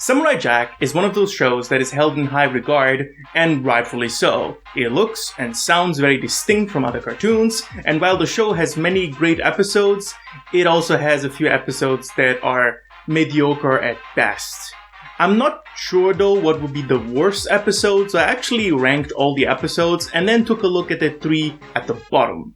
Samurai Jack is one of those shows that is held in high regard, and rightfully so. It looks and sounds very distinct from other cartoons, and while the show has many great episodes, it also has a few episodes that are mediocre at best. I'm not sure though what would be the worst episode, so I actually ranked all the episodes and then took a look at the 3 at the bottom.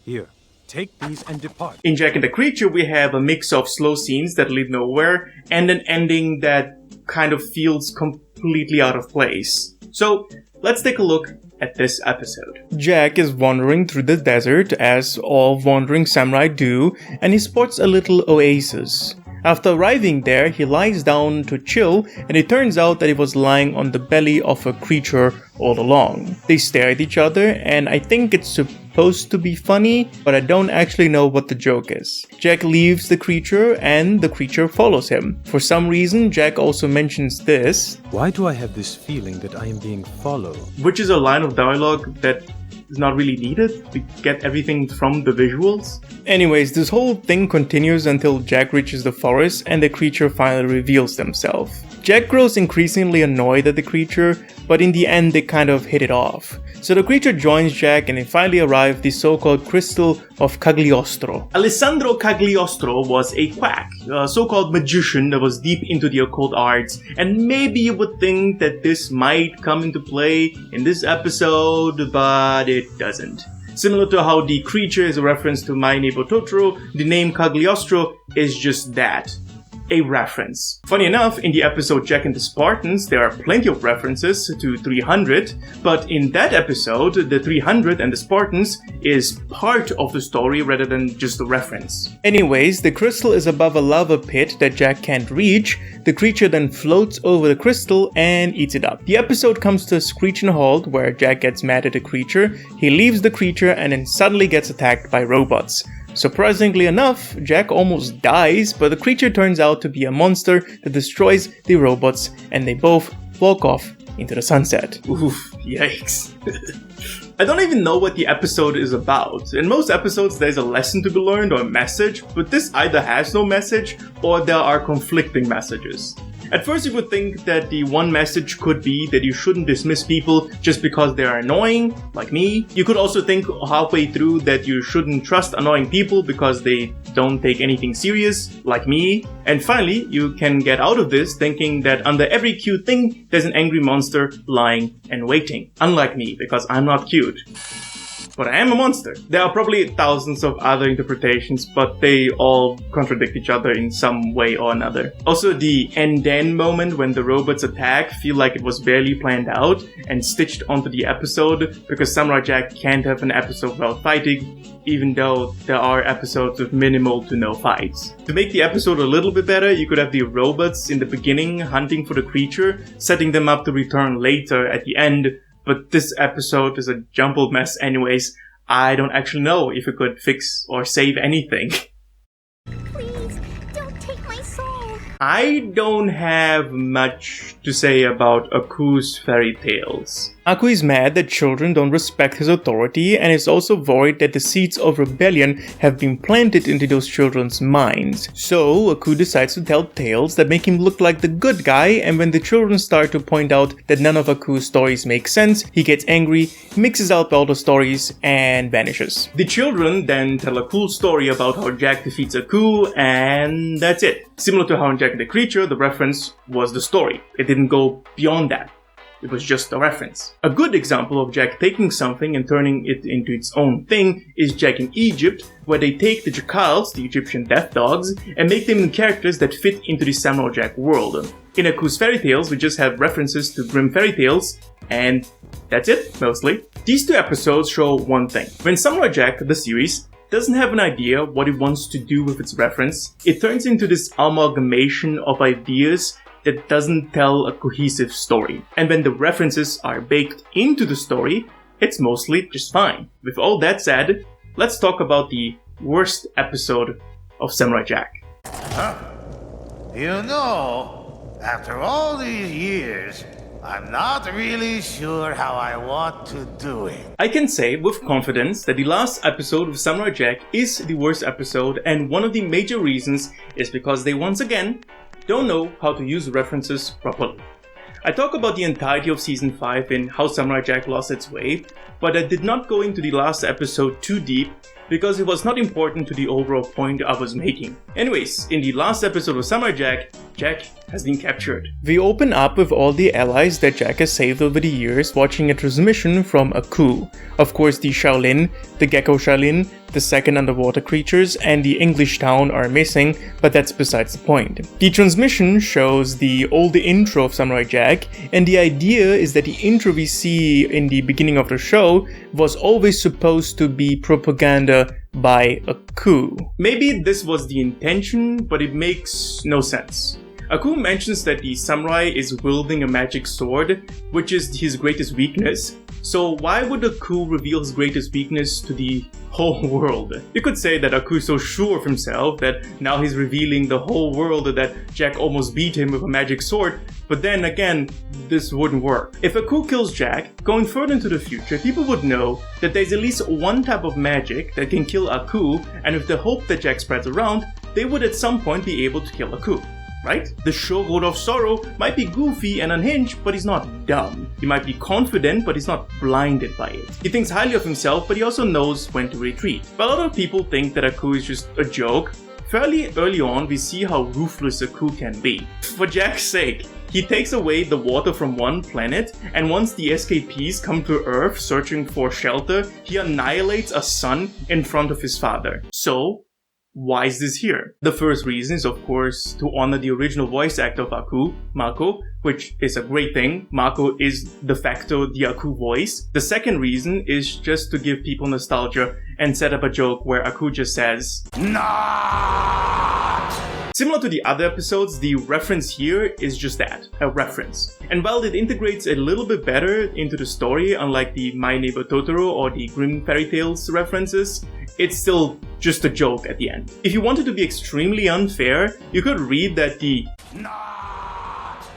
Here, take these and depart. In Jack and the Creature, we have a mix of slow scenes that lead nowhere and an ending that kind of feels completely out of place. So, let's take a look at this episode. Jack is wandering through the desert, as all wandering samurai do, and he spots a little oasis. After arriving there, he lies down to chill, and it turns out that he was lying on the belly of a creature all along. They stare at each other, and I think it's supposed to be funny, but I don't actually know what the joke is. Jack leaves the creature, and the creature follows him. For some reason, Jack also mentions this. Why do I have this feeling that I am being followed? Which is a line of dialogue that is not really needed. We get everything from the visuals. Anyways, this whole thing continues until Jack reaches the forest and the creature finally reveals themselves. Jack grows increasingly annoyed at the creature, but in the end they kind of hit it off. So the creature joins Jack and they finally arrive the so-called Crystal of Cagliostro. Alessandro Cagliostro was a quack, a so-called magician that was deep into the occult arts, and maybe you would think that this might come into play in this episode, but it doesn't. Similar to how the creature is a reference to My Neighbor Totoro, the name Cagliostro is just that. A reference. Funny enough, in the episode Jack and the Spartans, there are plenty of references to 300, but in that episode, the 300 and the Spartans is part of the story rather than just a reference. Anyways, the crystal is above a lava pit that Jack can't reach. The creature then floats over the crystal and eats it up. The episode comes to a screeching halt where Jack gets mad at the creature, he leaves the creature and then suddenly gets attacked by robots. Surprisingly enough, Jack almost dies, but the creature turns out to be a monster that destroys the robots and they both walk off into the sunset. Oof, yikes. I don't even know what the episode is about. In most episodes there's a lesson to be learned or a message, but this either has no message or there are conflicting messages. At first you would think that the one message could be that you shouldn't dismiss people just because they are annoying, like me. You could also think halfway through that you shouldn't trust annoying people because they don't take anything serious, like me. And finally, you can get out of this thinking that under every cute thing, there's an angry monster lying and waiting. Unlike me, because I'm not cute. But I am a monster. There are probably thousands of other interpretations, but they all contradict each other in some way or another. Also, the and then moment when the robots attack feel like it was barely planned out and stitched onto the episode, because Samurai Jack can't have an episode without fighting, even though there are episodes with minimal to no fights. To make the episode a little bit better, you could have the robots in the beginning hunting for the creature, setting them up to return later at the end. But this episode is a jumbled mess anyways. I don't actually know if it could fix or save anything. Please, don't take my soul. I don't have much to say about Aku's fairy tales. Aku is mad that children don't respect his authority and is also worried that the seeds of rebellion have been planted into those children's minds. So Aku decides to tell tales that make him look like the good guy, and when the children start to point out that none of Aku's stories make sense, he gets angry, mixes up all the stories, and vanishes. The children then tell a cool story about how Jack defeats Aku, and that's it. Similar to how in Jack and the Creature, the reference was the story. It didn't go beyond that. It was just a reference. A good example of Jack taking something and turning it into its own thing is Jack in Egypt, where they take the jackals, the Egyptian death dogs, and make them into characters that fit into the Samurai Jack world. In Aku's fairy tales, we just have references to Grimm fairy tales, and that's it, mostly. These two episodes show one thing. When Samurai Jack, the series, doesn't have an idea what it wants to do with its reference, it turns into this amalgamation of ideas that doesn't tell a cohesive story. And when the references are baked into the story, it's mostly just fine. With all that said, let's talk about the worst episode of Samurai Jack. Huh? You know, after all these years, I'm not really sure how I want to do it. I can say with confidence that the last episode of Samurai Jack is the worst episode, and one of the major reasons is because they once again don't know how to use references properly. I talk about the entirety of Season 5 in How Samurai Jack Lost Its Way, but I did not go into the last episode too deep because it was not important to the overall point I was making. Anyways, in the last episode of Samurai Jack, Jack has been captured. We open up with all the allies that Jack has saved over the years watching a transmission from Aku. Of course, the Shaolin, the Gecko Shaolin, the second underwater creatures, and the English town are missing, but that's besides the point. The transmission shows the old intro of Samurai Jack, and the idea is that the intro we see in the beginning of the show was always supposed to be propaganda by Aku. Maybe this was the intention, but it makes no sense. Aku mentions that the samurai is wielding a magic sword, which is his greatest weakness. So why would Aku reveal his greatest weakness to the whole world? You could say that Aku is so sure of himself that now he's revealing the whole world that Jack almost beat him with a magic sword, but then again, this wouldn't work. If Aku kills Jack, going further into the future, people would know that there's at least one type of magic that can kill Aku, and with the hope that Jack spreads around, they would at some point be able to kill Aku. Right? The Shogun of Sorrow might be goofy and unhinged, but he's not dumb. He might be confident, but he's not blinded by it. He thinks highly of himself, but he also knows when to retreat. But a lot of people think that Aku is just a joke. Fairly early on, we see how ruthless Aku can be. For Jack's sake, he takes away the water from one planet, and once the escapees come to Earth searching for shelter, he annihilates a son in front of his father. So, why is this here? The first reason is, of course, to honor the original voice actor of Aku, Mako, which is a great thing. Mako is de facto the Aku voice. The second reason is just to give people nostalgia and set up a joke where Aku just says, "Not!" Similar to the other episodes, the reference here is just that, a reference. And while it integrates a little bit better into the story, unlike the My Neighbor Totoro or the Grimm Fairy Tales references, it's still just a joke at the end. If you wanted to be extremely unfair, you could read that the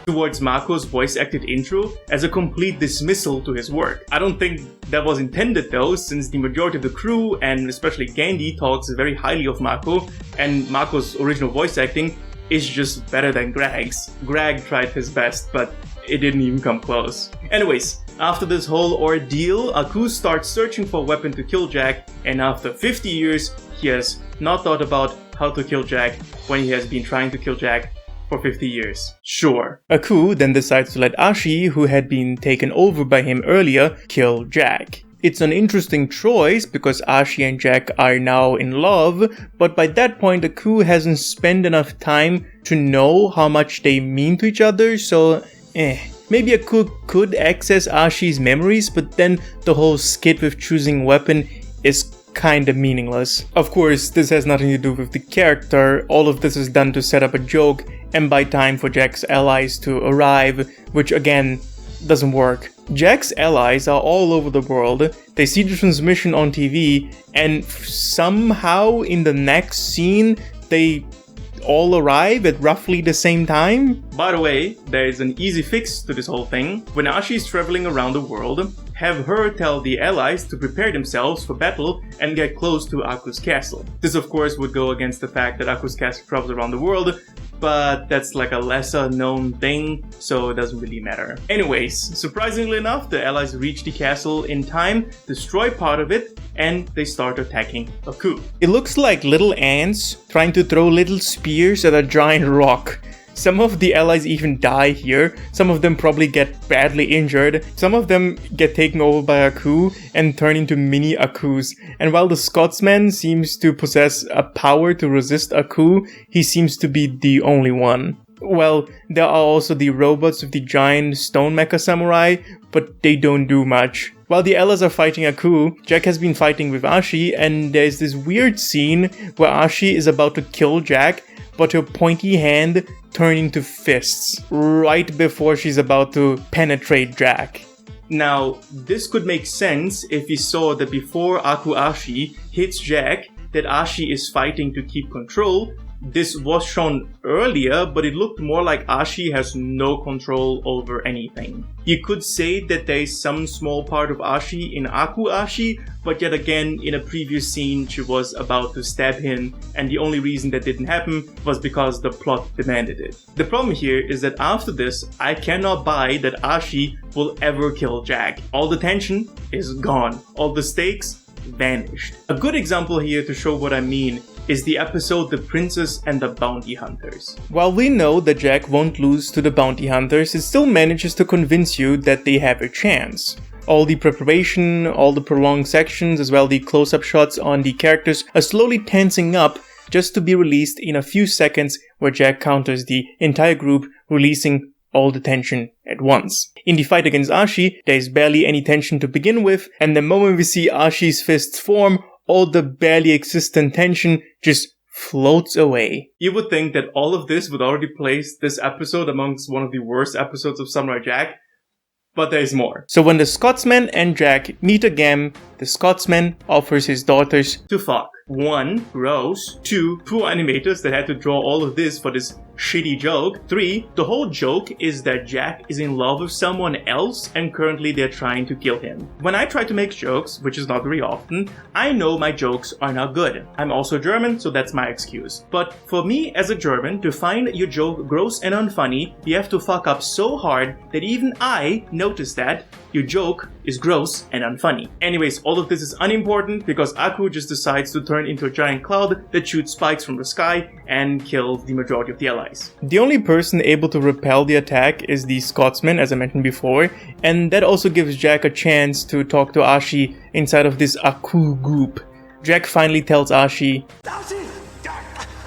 towards Mako's voice-acted intro as a complete dismissal to his work. I don't think that was intended though, since the majority of the crew, and especially Gandhi, talks very highly of Mako, and Mako's original voice acting is just better than Greg's. Greg tried his best, but it didn't even come close. Anyways, after this whole ordeal, Aku starts searching for a weapon to kill Jack, and after 50 years, he has not thought about how to kill Jack when he has been trying to kill Jack for 50 years. Sure. Aku then decides to let Ashi, who had been taken over by him earlier, kill Jack. It's an interesting choice because Ashi and Jack are now in love, but by that point Aku hasn't spent enough time to know how much they mean to each other, so Maybe Aku could access Ashi's memories, but then the whole skit with choosing weapon is kinda meaningless. Of course, this has nothing to do with the character, all of this is done to set up a joke and buy time for Jack's allies to arrive, which again, doesn't work. Jack's allies are all over the world, they see the transmission on TV, and somehow in the next scene, they all arrive at roughly the same time. By the way, there is an easy fix to this whole thing. When Ashi is traveling around the world, have her tell the allies to prepare themselves for battle and get close to Aku's castle. This of course would go against the fact that Aku's castle travels around the world, but that's like a lesser known thing, so it doesn't really matter. Anyways, surprisingly enough, the allies reach the castle in time, destroy part of it, and they start attacking Aku. It looks like little ants trying to throw little spears at a giant rock. Some of the allies even die here, some of them probably get badly injured, some of them get taken over by Aku and turn into mini Akus, and while the Scotsman seems to possess a power to resist Aku, he seems to be the only one. Well, there are also the robots with the giant stone mecha samurai, but they don't do much. While the allies are fighting Aku, Jack has been fighting with Ashi, and there's this weird scene where Ashi is about to kill Jack, but her pointy hand turns into fists right before she's about to penetrate Jack. Now, this could make sense if we saw that before Aku Ashi hits Jack, that Ashi is fighting to keep control. This was shown earlier, but it looked more like Ashi has no control over anything. You could say that there is some small part of Ashi in Aku Ashi, but yet again, in a previous scene, she was about to stab him, and the only reason that didn't happen was because the plot demanded it. The problem here is that after this, I cannot buy that Ashi will ever kill Jack. All the tension is gone. All the stakes vanished. A good example here to show what I mean is the episode The Princess and the Bounty Hunters. While we know that Jack won't lose to the bounty hunters, it still manages to convince you that they have a chance. All the preparation, all the prolonged sections, as well the close-up shots on the characters are slowly tensing up just to be released in a few seconds where Jack counters the entire group, releasing all the tension at once. In the fight against Ashi, there is barely any tension to begin with, and the moment we see Ashi's fists form, all the barely existent tension just floats away. You would think that all of this would already place this episode amongst one of the worst episodes of Samurai Jack, but there's more. So when the Scotsman and Jack meet again, the Scotsman offers his daughters to fuck. 1. Gross. 2. Poor animators that had to draw all of this for this shitty joke. 3. The whole joke is that Jack is in love with someone else and currently they're trying to kill him. When I try to make jokes, which is not very often, I know my jokes are not good. I'm also German, so that's my excuse. But for me as a German, to find your joke gross and unfunny, you have to fuck up so hard that even I notice that your joke is gross and unfunny. Anyways, all of this is unimportant because Aku just decides to turn into a giant cloud that shoots spikes from the sky and kills the majority of the allies. The only person able to repel the attack is the Scotsman, as I mentioned before, and that also gives Jack a chance to talk to Ashi inside of this Aku group. Jack finally tells Ashi, "Ashi,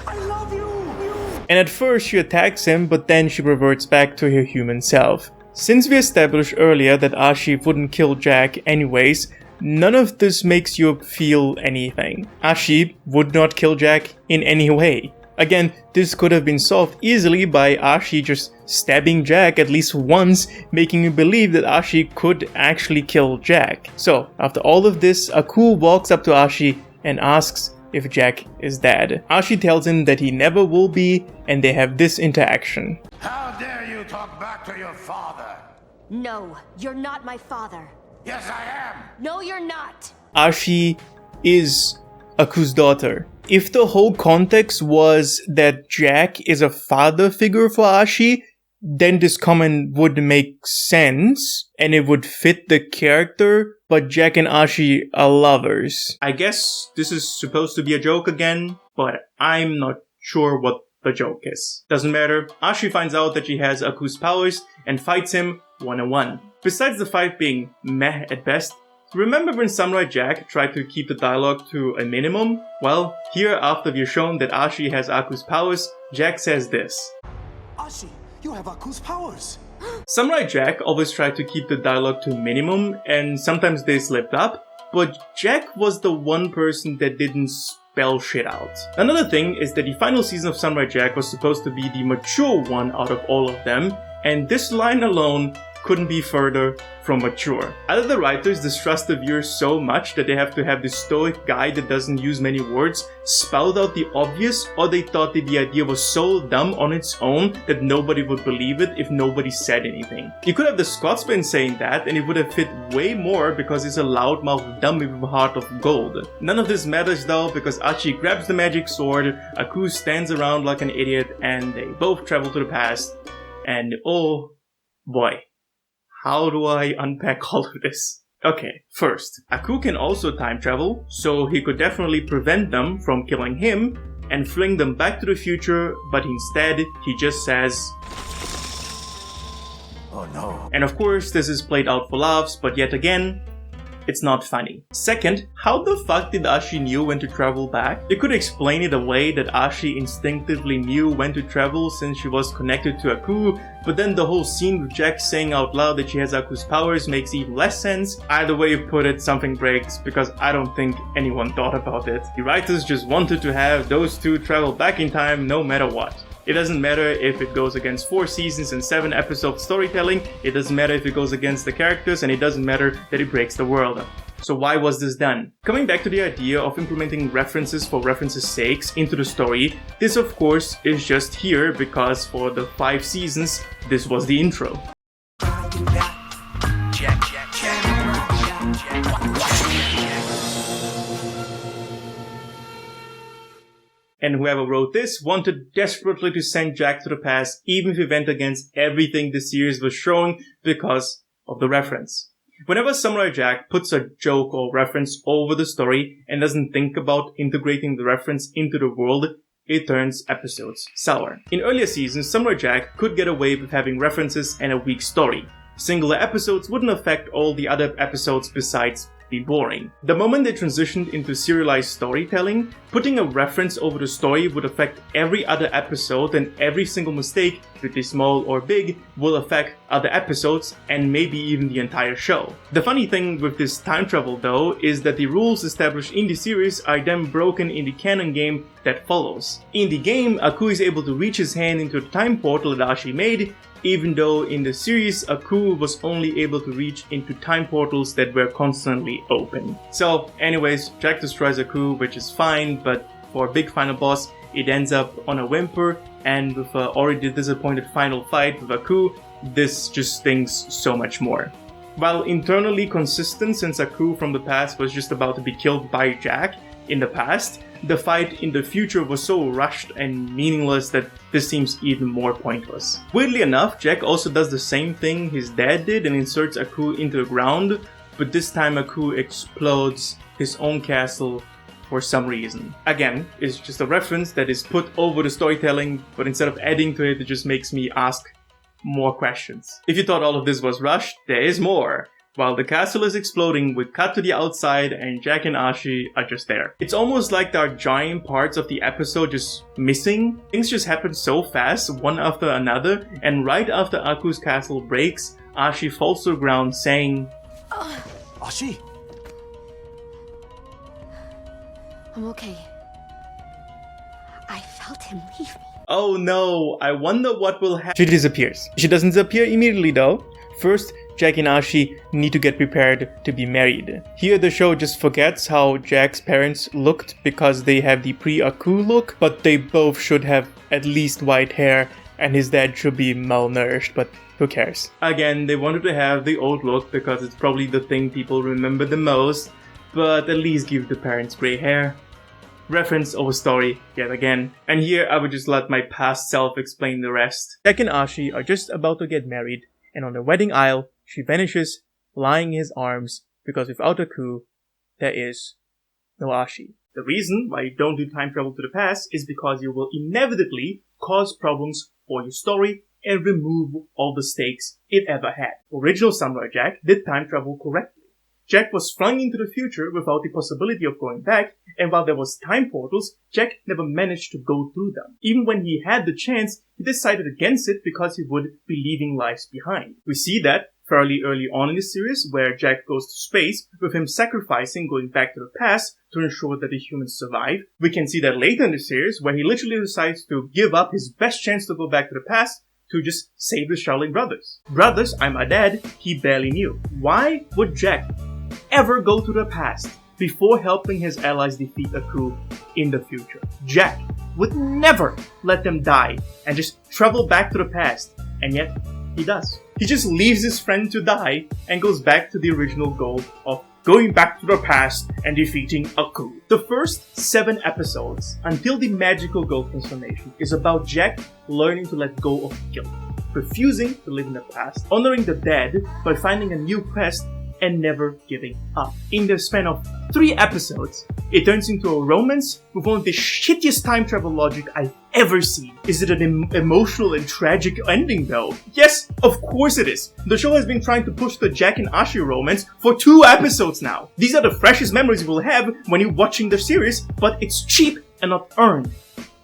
I love you!" And at first she attacks him, but then she reverts back to her human self. Since we established earlier that Ashi wouldn't kill Jack anyways, none of this makes you feel anything. Ashi would not kill Jack in any way. Again, this could have been solved easily by Ashi just stabbing Jack at least once, making you believe that Ashi could actually kill Jack. So, after all of this, Aku walks up to Ashi and asks if Jack is dead. Ashi tells him that he never will be, and they have this interaction. How dare you talk back to your father? No, you're not my father. Yes, I am. No, you're not. Ashi is Aku's daughter. If the whole context was that Jack is a father figure for Ashi, then this comment would make sense and it would fit the character, but Jack and Ashi are lovers. I guess this is supposed to be a joke again, but I'm not sure what the joke is. Doesn't matter. Ashi finds out that she has Aku's powers and fights him one-on-one. Besides the fight being meh at best, remember when Samurai Jack tried to keep the dialogue to a minimum? Well, here after we're shown that Ashi has Aku's powers, Jack says this. Ashi, you have Aku's powers! Samurai Jack always tried to keep the dialogue to a minimum, and sometimes they slipped up, but Jack was the one person that didn't spell shit out. Another thing is that the final season of Samurai Jack was supposed to be the mature one out of all of them, and this line alone couldn't be further from mature. Either the writers distrust the viewers so much that they have to have this stoic guy that doesn't use many words spout out the obvious, or they thought that the idea was so dumb on its own that nobody would believe it if nobody said anything. You could have the Scotsman saying that and it would have fit way more because he's a loudmouth dummy with a heart of gold. None of this matters though because Ashi grabs the magic sword, Aku stands around like an idiot, and they both travel to the past. And oh boy. How do I unpack all of this? Okay, first, Aku can also time travel, so he could definitely prevent them from killing him and fling them back to the future, but instead, he just says, Oh no. And of course, this is played out for laughs, but yet again, it's not funny. Second, how the fuck did Ashi knew when to travel back? You could explain it away that Ashi instinctively knew when to travel since she was connected to Aku, but then the whole scene with Jack saying out loud that she has Aku's powers makes even less sense. Either way you put it, something breaks, because I don't think anyone thought about it. The writers just wanted to have those two travel back in time no matter what. It doesn't matter if it goes against 4 seasons and 7 episodes of storytelling, it doesn't matter if it goes against the characters, and it doesn't matter that it breaks the world. So why was this done? Coming back to the idea of implementing references for references' sakes into the story, this of course is just here because for the 5 seasons, this was the intro. And whoever wrote this wanted desperately to send Jack to the past, even if it went against everything the series was showing because of the reference. Whenever Samurai Jack puts a joke or reference over the story and doesn't think about integrating the reference into the world, it turns episodes sour. In earlier seasons, Samurai Jack could get away with having references and a weak story. Singular episodes wouldn't affect all the other episodes besides be boring. The moment they transitioned into serialized storytelling, putting a reference over the story would affect every other episode, and every single mistake, whether small or big, will affect other episodes and maybe even the entire show. The funny thing with this time travel though is that the rules established in the series are then broken in the canon game that follows. In the game, Aku is able to reach his hand into the time portal that Ashi made, even though in the series, Aku was only able to reach into time portals that were constantly open. So anyways, Jack destroys Aku, which is fine, but for a big final boss, it ends up on a whimper, and with an already disappointed final fight with Aku, this just stings so much more. While internally consistent since Aku from the past was just about to be killed by Jack in the past, the fight in the future was so rushed and meaningless that this seems even more pointless. Weirdly enough, Jack also does the same thing his dad did and inserts Aku into the ground, but this time Aku explodes his own castle for some reason. Again, it's just a reference that is put over the storytelling, but instead of adding to it, it just makes me ask more questions. If you thought all of this was rushed, there is more. While the castle is exploding, we cut to the outside and Jack and Ashi are just there. It's almost like there are giant parts of the episode just missing. Things just happen so fast, one after another, and right after Aku's castle breaks, Ashi falls to the ground saying, Ashi! I'm okay. I felt him leave me. "Oh no, I wonder what will happen." She disappears. She doesn't disappear immediately though. First, Jack and Ashi need to get prepared to be married. Here the show just forgets how Jack's parents looked because they have the pre-Aku look, but they both should have at least white hair and his dad should be malnourished, but who cares? Again, they wanted to have the old look because it's probably the thing people remember the most, but at least give the parents grey hair. Reference over story yet again. And here I would just let my past self explain the rest. Jack and Ashi are just about to get married, and on the wedding aisle, she vanishes, lying in his arms, because without Aku, there is no Ashi. The reason why you don't do time travel to the past is because you will inevitably cause problems for your story and remove all the stakes it ever had. Original Samurai Jack did time travel correctly. Jack was flung into the future without the possibility of going back, and while there was time portals, Jack never managed to go through them. Even when he had the chance, he decided against it because he would be leaving lives behind. We see that fairly early on in the series, where Jack goes to space, with him sacrificing going back to the past to ensure that the humans survive. We can see that later in the series, where he literally decides to give up his best chance to go back to the past to just save the Shaolin brothers. Brothers, I'm a dad, he barely knew. Why would Jack ever go to the past before helping his allies defeat Aku in the future? Jack would never let them die and just travel back to the past, and yet he does. He just leaves his friend to die and goes back to the original goal of going back to the past and defeating Aku. The first 7 episodes, until the magical gold transformation, is about Jack learning to let go of guilt, refusing to live in the past, honoring the dead by finding a new quest, and never giving up. In the span of 3 episodes, it turns into a romance with one of the shittiest time travel logic I've ever seen. Is it an emotional and tragic ending though? Yes, of course it is. The show has been trying to push the Jack and Ashi romance for 2 episodes now. These are the freshest memories you will have when you're watching the series, but it's cheap and not earned.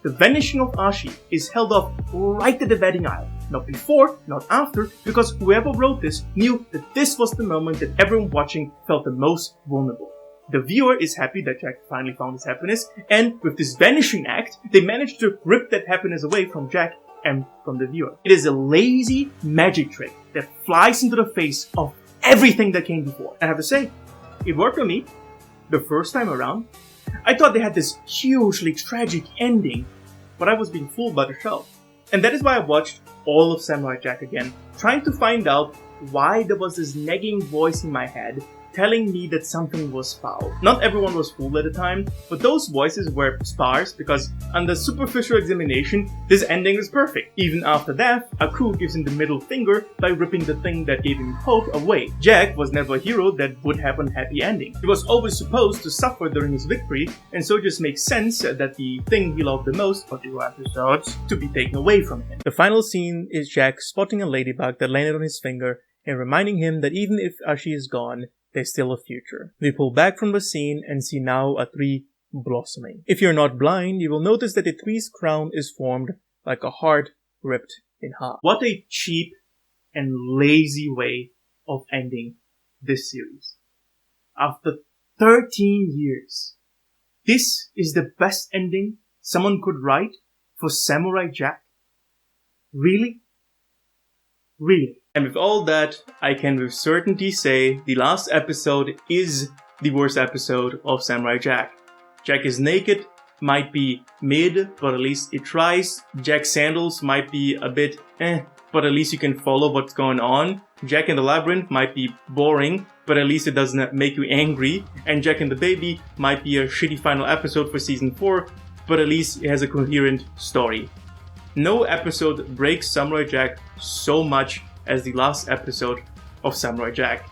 The vanishing of Ashi is held up right at the wedding aisle. Not before, not after, because whoever wrote this knew that this was the moment that everyone watching felt the most vulnerable. The viewer is happy that Jack finally found his happiness, and with this vanishing act, they managed to rip that happiness away from Jack and from the viewer. It is a lazy magic trick that flies into the face of everything that came before. I have to say, It worked on me the first time around. I thought they had this hugely tragic ending, but I was being fooled by the show. And that is why I watched all of Samurai Jack again, trying to find out why there was this nagging voice in my head telling me that something was foul. Not everyone was fooled at the time, but those voices were sparse because under superficial examination, this ending is perfect. Even after death, Aku gives him the middle finger by ripping the thing that gave him hope away. Jack was never a hero that would have a happy ending. He was always supposed to suffer during his victory, and so it just makes sense that the thing he loved the most for 2 episodes to be taken away from him. The final scene is Jack spotting a ladybug that landed on his finger and reminding him that even if Ashi is gone, there's still a future. We pull back from the scene and see now a tree blossoming. If you're not blind, you will notice that the tree's crown is formed like a heart ripped in half. What a cheap and lazy way of ending this series. After 13 years, this is the best ending someone could write for Samurai Jack? Really? Really? And with all that, I can with certainty say the last episode is the worst episode of Samurai Jack. Jack is naked, might be mid, but at least it tries. Jack's sandals might be a bit but at least you can follow what's going on. Jack in the Labyrinth might be boring, but at least it doesn't make you angry. And Jack and the Baby might be a shitty final episode for season 4, but at least it has a coherent story. No episode breaks Samurai Jack so much as the last episode of Samurai Jack.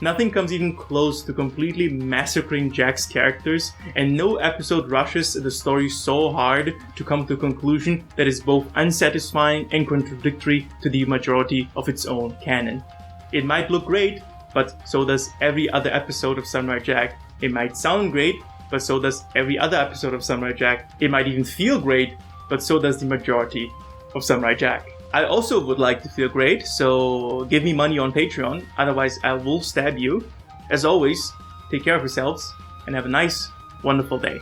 Nothing comes even close to completely massacring Jack's characters, and no episode rushes the story so hard to come to a conclusion that is both unsatisfying and contradictory to the majority of its own canon. It might look great, but so does every other episode of Samurai Jack. It might sound great, but so does every other episode of Samurai Jack. It might even feel great, but so does the majority of Samurai Jack. I also would like to feel great, so give me money on Patreon, otherwise I will stab you. As always, take care of yourselves and have a nice, wonderful day.